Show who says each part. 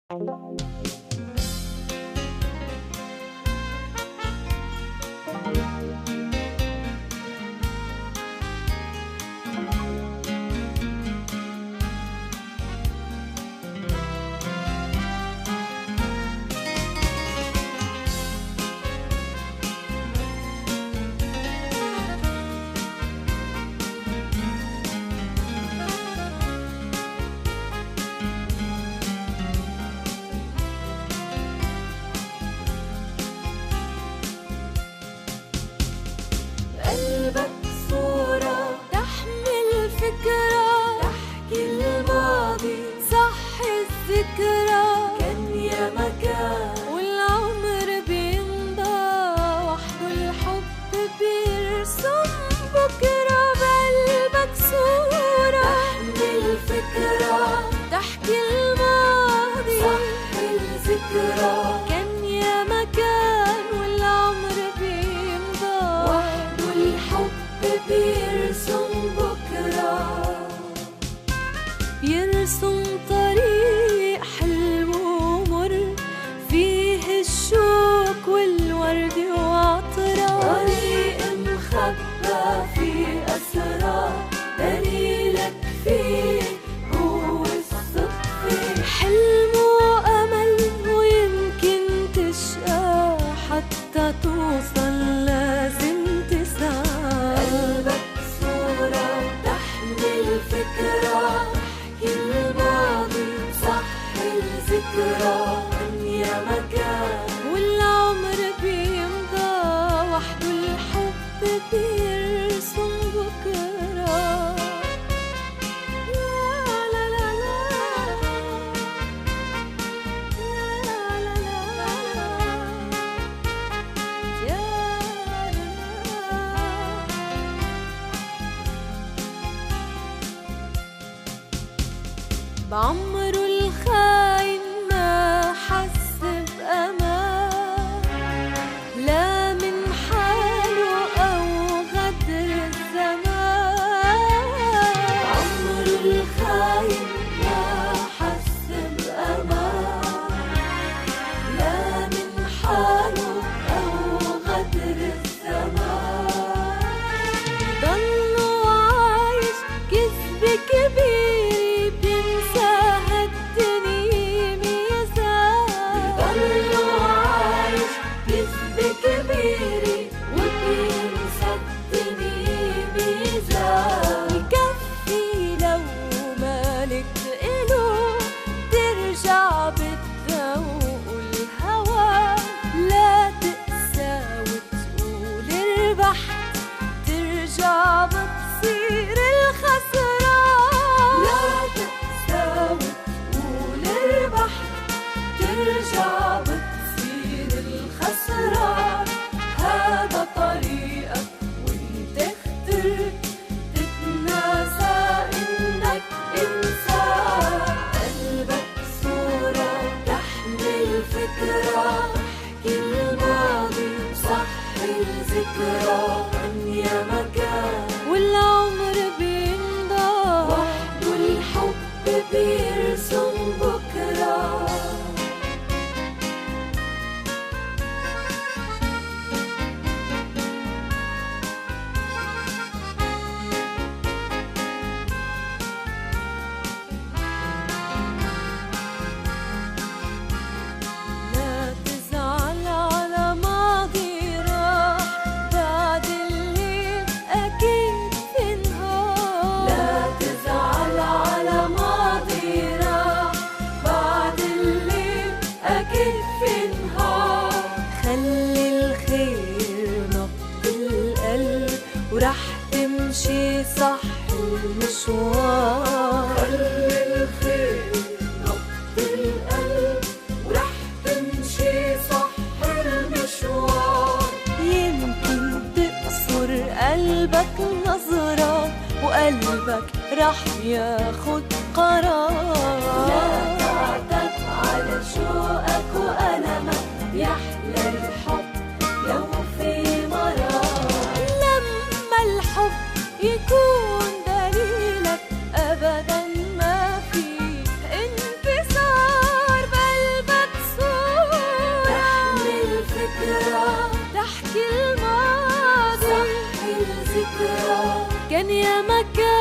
Speaker 1: قلبك صورة تحمل فكرة، تحكي الماضي صح الذكرى. كان يا مكان والعمر بيمضى وحده، الحب بيرسم بكرة. بقلبك صورة تحمل فكرة، تحكي الماضي صح الذكرى. كان يا مكان والعمر بيمضى وحده، الحب بيرسم بكرة. بيرسم طريق حلو ومر، فيه الشوك والورد وعطرة. طريق مخبى فيه أسرار، دليلك فيه هو الصدفة. حلم وأمل ويمكن تشقى، حتى توصل لازم تسعى. قلبك صورة تحمل فكرة، تحكي الماضي صح الذكرى. كان يا مكان والعمر بيمضى وحده، الحب بيرسم بكرة. لا لا لا لا لا بعمره الخاين ما حس بأمان، لا من حاله أو غدر الزمان. بعمره الخاين ما حس بأمان، لا من حاله أو غدر الزمان. ضلوا عايش كذب كبير، بينسى هالدنيا ميزان. ضلوا عايش كذب كبير، وبينسى الدنيا ميزان. يكفي لو مالك إله ترجع بالذوق والهوى، لا تقسى وتقول ربحت، ترجع بتصير الخسران. لا تقسى وتقول ربحت، ترجع بتصير الخسران. هذا طريقك وانت اخترت تتناسى انك انسان. قلبك صورة تحمل فكرة، تحكي الماضي صح الذكرى. كان يا مكان والعمر بيمضى وحده، الحب بيرسم بكرة. لا تزعل على ماضي راح، بعد اللي أكيد في نهار. لا تزعل على ماضي راح، بعد اللي أكيد في نهار. خلي الخير نبض القلب، ورح تمشي صح المشوار. خلي الخير نبض القلب، ورح تمشي صح المشوار. يمكن تقصر قلبك نظرة، وقلبك رح ياخد قرار. لا تعتد على شوقك وألمك، يحلى الحب لو في مرار. لما الحب يكون دليلك، أبدا ما في انتصار. بل مكان.